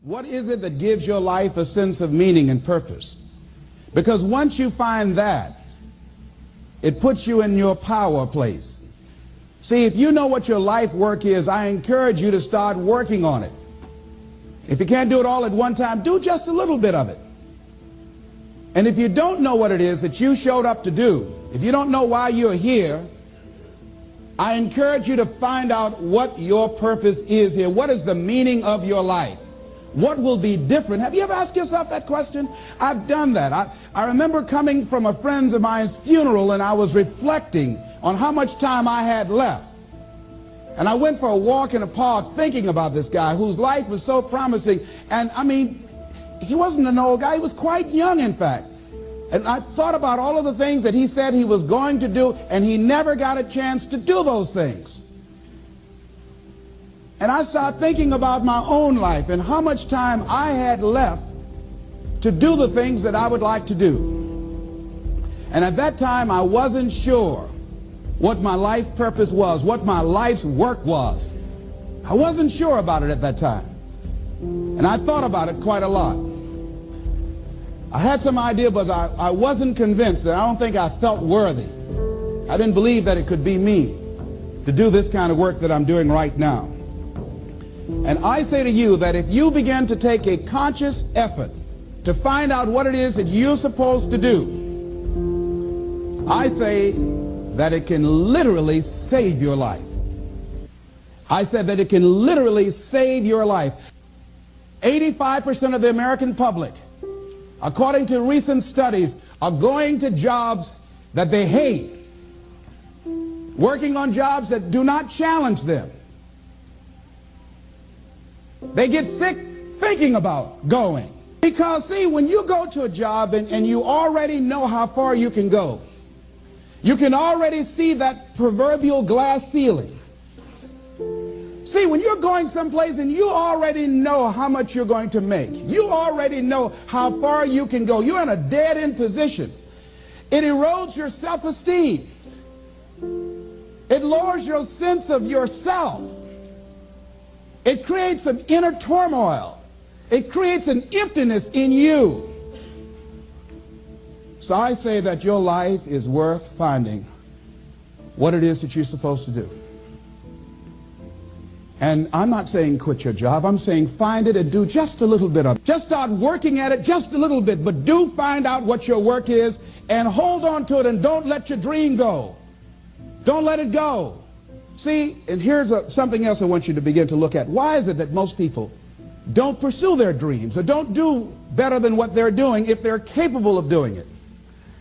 What is it that gives your life a sense of meaning and purpose? Because once you find that, it puts you in your power place. See, if you know what your life work is, I encourage you to start working on it. If you can't do it all at one time, do just a little bit of it. And if you don't know what it is that you showed up to do, if you don't know why you're here, I encourage you to find out what your purpose is here. What is the meaning of your life? What will be different? Have you ever asked yourself that question? I've done that. I remember coming from a friend of mine's funeral, and I was reflecting on how much time I had left. And I went for a walk in a park thinking about this guy whose life was so promising. And I mean, he wasn't an old guy. He was quite young, in fact. And I thought about all of the things that he said he was going to do, and he never got a chance to do those things. And I started thinking about my own life and how much time I had left to do the things that I would like to do. And at that time, I wasn't sure what my life purpose was, what my life's work was. I wasn't sure about it at that time. And I thought about it quite a lot. I had some idea, but I wasn't convinced. That I don't think I felt worthy. I didn't believe that it could be me to do this kind of work that I'm doing right now. And I say to you that if you begin to take a conscious effort to find out what it is that you're supposed to do, I say that it can literally save your life. I said that it can literally save your life. 85% of the American public, according to recent studies, are going to jobs that they hate, working on jobs that do not challenge them. They get sick thinking about going. Because, see, when you go to a job and you already know how far you can go, you can already see that proverbial glass ceiling. See, when you're going someplace and you already know how much you're going to make, you already know how far you can go, you're in a dead-end position. It erodes your self-esteem. It lowers your sense of yourself. It creates some inner turmoil. It creates an emptiness in you. So I say that your life is worth finding what it is that you're supposed to do. And I'm not saying quit your job. I'm saying find it and do just a little bit of it. Just start working at it just a little bit, but do find out what your work is and hold on to it, and don't let your dream go. Don't let it go. See, and here's something else I want you to begin to look at. Why is it that most people don't pursue their dreams or don't do better than what they're doing if they're capable of doing it?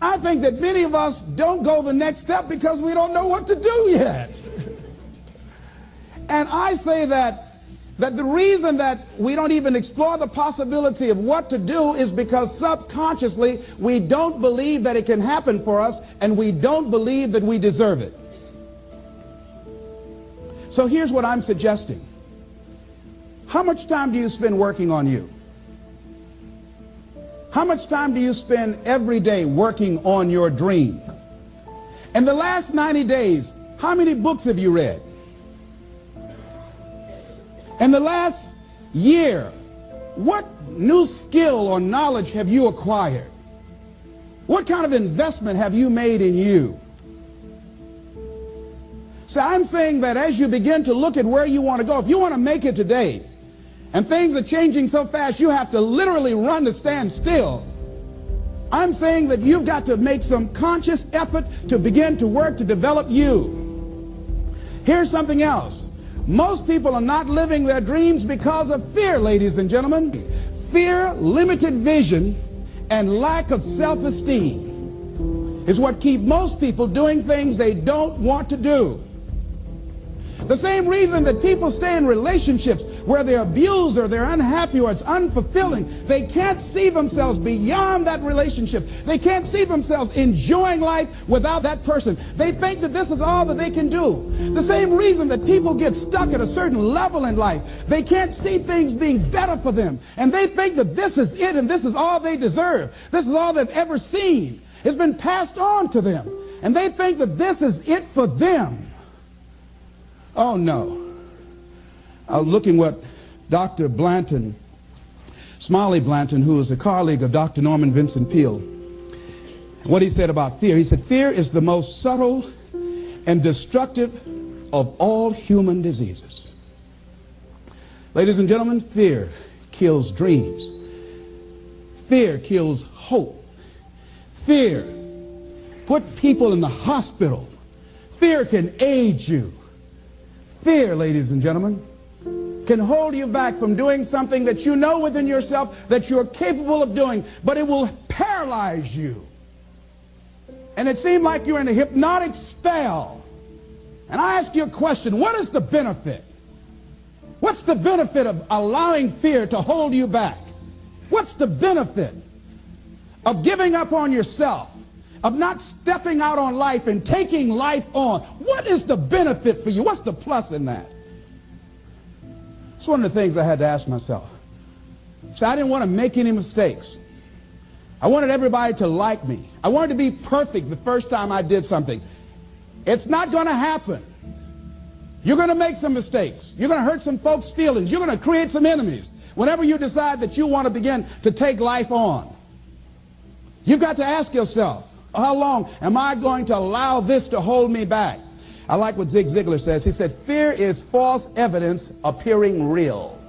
I think that many of us don't go the next step because we don't know what to do yet. And I say that the reason that we don't even explore the possibility of what to do is because subconsciously we don't believe that it can happen for us, and we don't believe that we deserve it. So here's what I'm suggesting. How much time do you spend working on you? How much time do you spend every day working on your dream? In the last 90 days, how many books have you read? In the last year, what new skill or knowledge have you acquired? What kind of investment have you made in you? So I'm saying that as you begin to look at where you want to go, if you want to make it today, and things are changing so fast you have to literally run to stand still, I'm saying that you've got to make some conscious effort to begin to work to develop you. Here's something else. Most people are not living their dreams because of fear, ladies and gentlemen. Fear, limited vision, and lack of self-esteem is what keep most people doing things they don't want to do. The same reason that people stay in relationships where they're abused or they're unhappy or it's unfulfilling, they can't see themselves beyond that relationship. They can't see themselves enjoying life without that person. They think that this is all that they can do. The same reason that people get stuck at a certain level in life, they can't see things being better for them. And they think that this is it and this is all they deserve. This is all they've ever seen. It's been passed on to them. And they think that this is it for them. Oh no. I was looking what Dr. Blanton Smiley Blanton, who is a colleague of Dr. Norman Vincent Peale. What he said about fear, he said, fear is the most subtle and destructive of all human diseases. Ladies and gentlemen, fear kills dreams. Fear kills hope. Fear put people in the hospital. Fear can age you. Fear, ladies and gentlemen, can hold you back from doing something that you know within yourself that you're capable of doing, but it will paralyze you. And it seemed like you're in a hypnotic spell. And I ask you a question, what is the benefit? What's the benefit of allowing fear to hold you back? What's the benefit of giving up on yourself, of not stepping out on life and taking life on? What is the benefit for you? What's the plus in that? It's one of the things I had to ask myself. So I didn't want to make any mistakes. I wanted everybody to like me. I wanted to be perfect the first time I did something. It's not going to happen. You're going to make some mistakes. You're going to hurt some folks' feelings. You're going to create some enemies whenever you decide that you want to begin to take life on. You've got to ask yourself, how long am I going to allow this to hold me back? I like what Zig Ziglar says. He said, fear is false evidence appearing real.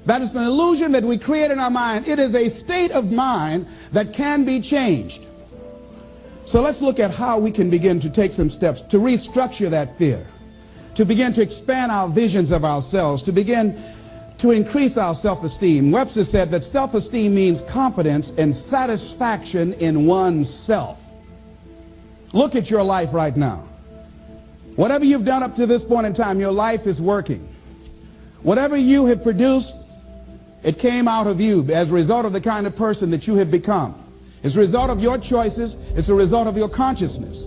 That is an illusion that we create in our mind. It is a state of mind that can be changed. So let's look at how we can begin to take some steps to restructure that fear, to begin to expand our visions of ourselves, to begin to increase our self-esteem. Webster said that self-esteem means confidence and satisfaction in oneself. Look at your life right now. Whatever you've done up to this point in time, your life is working. Whatever you have produced, it came out of you as a result of the kind of person that you have become. It's a result of your choices. It's a result of your consciousness.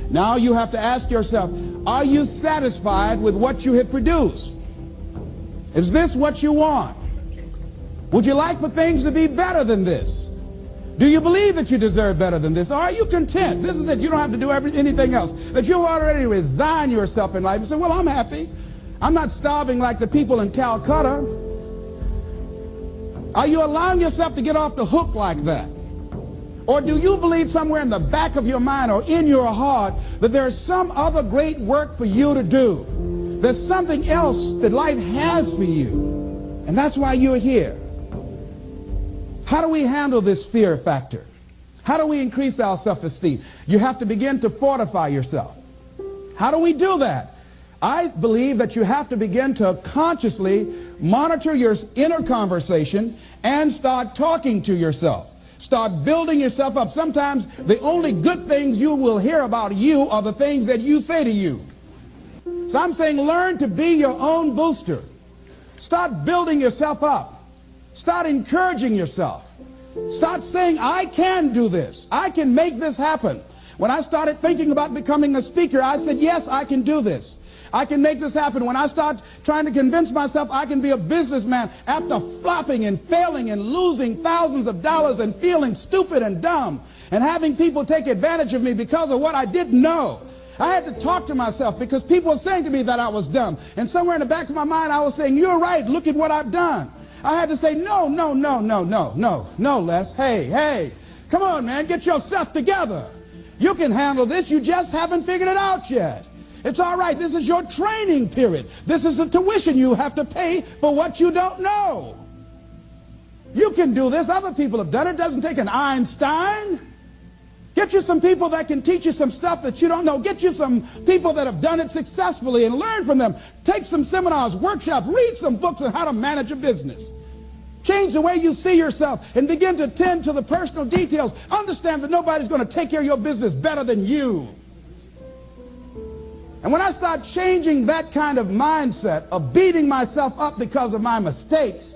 Now you have to ask yourself, are you satisfied with what you have produced? Is this what you want? Would you like for things to be better than this? Do you believe that you deserve better than this? Or are you content? This is it. You don't have to do anything else. That you've already resigned yourself in life and say, well, I'm happy. I'm not starving like the people in Calcutta. Are you allowing yourself to get off the hook like that? Or do you believe somewhere in the back of your mind or in your heart that there's some other great work for you to do? There's something else that life has for you. And that's why you're here. How do we handle this fear factor? How do we increase our self-esteem? You have to begin to fortify yourself. How do we do that? I believe that you have to begin to consciously monitor your inner conversation and start talking to yourself. Start building yourself up. Sometimes the only good things you will hear about you are the things that you say to you. So I'm saying learn to be your own booster. Start building yourself up. Start encouraging yourself. Start saying, I can do this. I can make this happen. When I started thinking about becoming a speaker, I said, yes, I can do this. I can make this happen. When I start trying to convince myself I can be a businessman after flopping and failing and losing thousands of dollars and feeling stupid and dumb and having people take advantage of me because of what I didn't know, I had to talk to myself because people were saying to me that I was dumb. And somewhere in the back of my mind, I was saying, you're right. Look at what I've done. I had to say, no, Les. Hey, come on, man. Get yourself together. You can handle this. You just haven't figured it out yet. It's all right. This is your training period. This is the tuition you have to pay for what you don't know. You can do this. Other people have done it. It doesn't take an Einstein. Get you some people that can teach you some stuff that you don't know. Get you some people that have done it successfully and learn from them. Take some seminars, workshops, read some books on how to manage a business. Change the way you see yourself and begin to tend to the personal details. Understand that nobody's going to take care of your business better than you. And when I start changing that kind of mindset of beating myself up because of my mistakes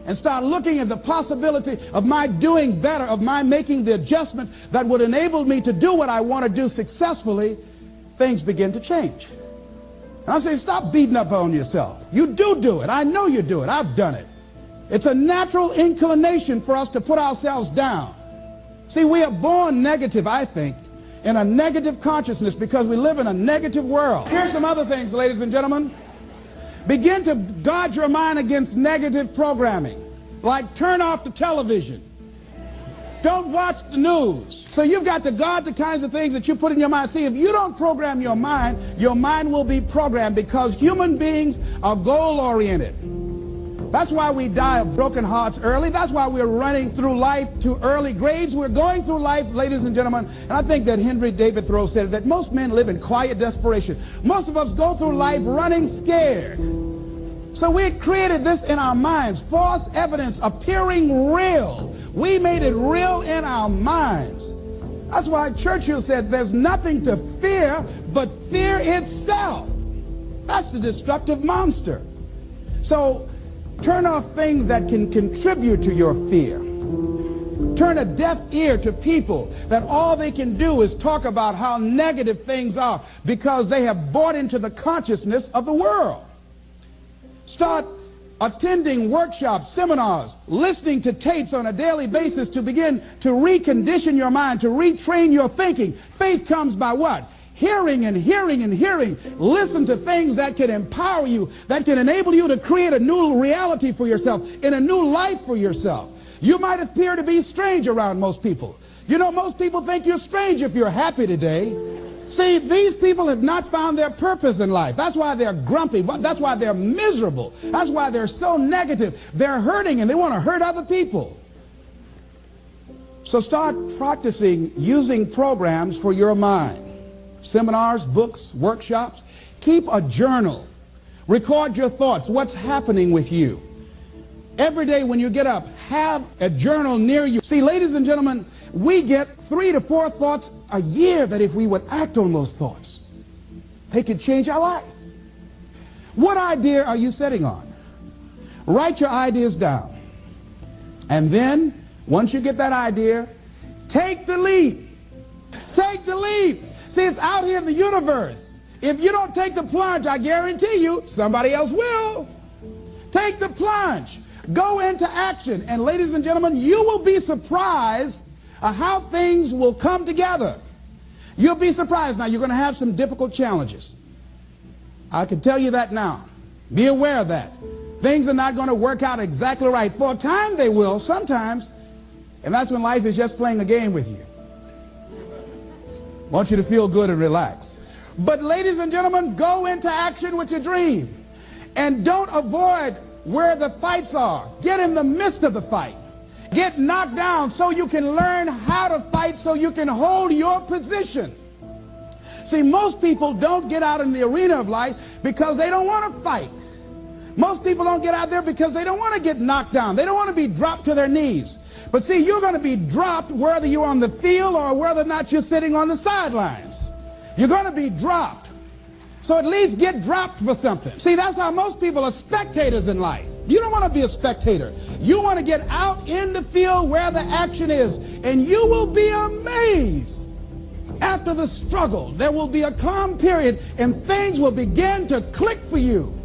and start looking at the possibility of my doing better, of my making the adjustment that would enable me to do what I want to do successfully, things begin to change. And I say, stop beating up on yourself. You do it. I know you do it. I've done it. It's a natural inclination for us to put ourselves down. See, we are born negative, I think, in a negative consciousness because we live in a negative world. Here's some other things, ladies and gentlemen. Begin to guard your mind against negative programming, like turn off the television. Don't watch the news. So you've got to guard the kinds of things that you put in your mind. See, if you don't program your mind will be programmed, because human beings are goal-oriented. That's why we die of broken hearts early. That's why we're running through life to early graves. We're going through life, ladies and gentlemen, and I think that Henry David Thoreau said that most men live in quiet desperation. Most of us go through life running scared. So we created this in our minds, false evidence appearing real. We made it real in our minds. That's why Churchill said there's nothing to fear but fear itself. That's the destructive monster. So turn off things that can contribute to your fear. Turn a deaf ear to people that all they can do is talk about how negative things are, because they have bought into the consciousness of the world. Start attending workshops, seminars, listening to tapes on a daily basis to begin to recondition your mind, to retrain your thinking. Faith comes by what? Hearing and hearing and hearing. Listen to things that can empower you, that can enable you to create a new reality for yourself, and a new life for yourself. You might appear to be strange around most people. You know, most people think you're strange if you're happy today. See, these people have not found their purpose in life. That's why they're grumpy. That's why they're miserable. That's why they're so negative. They're hurting and they want to hurt other people. So start practicing using programs for your mind. Seminars, books, workshops. Keep a journal. Record your thoughts. What's happening with you? Every day when you get up, have a journal near you. See, ladies and gentlemen, we get 3 to 4 thoughts a year that if we would act on those thoughts, they could change our life. What idea are you sitting on? Write your ideas down. And then, once you get that idea, take the leap. Take the leap. See, it's out here in the universe. If you don't take the plunge, I guarantee you, somebody else will. Take the plunge. Go into action. And ladies and gentlemen, you will be surprised how things will come together. You'll be surprised. Now, you're going to have some difficult challenges. I can tell you that now. Be aware of that. Things are not going to work out exactly right. For a time they will, sometimes. And that's when life is just playing a game with you. Want you to feel good and relax. But ladies and gentlemen, go into action with your dream. And don't avoid where the fights are. Get in the midst of the fight. Get knocked down so you can learn how to fight, so you can hold your position. See, most people don't get out in the arena of life because they don't want to fight. Most people don't get out there because they don't want to get knocked down. They don't want to be dropped to their knees. But see, you're going to be dropped whether you're on the field or whether or not you're sitting on the sidelines. You're going to be dropped. So at least get dropped for something. See, that's how most people are spectators in life. You don't want to be a spectator. You want to get out in the field where the action is. And you will be amazed. After the struggle, there will be a calm period and things will begin to click for you.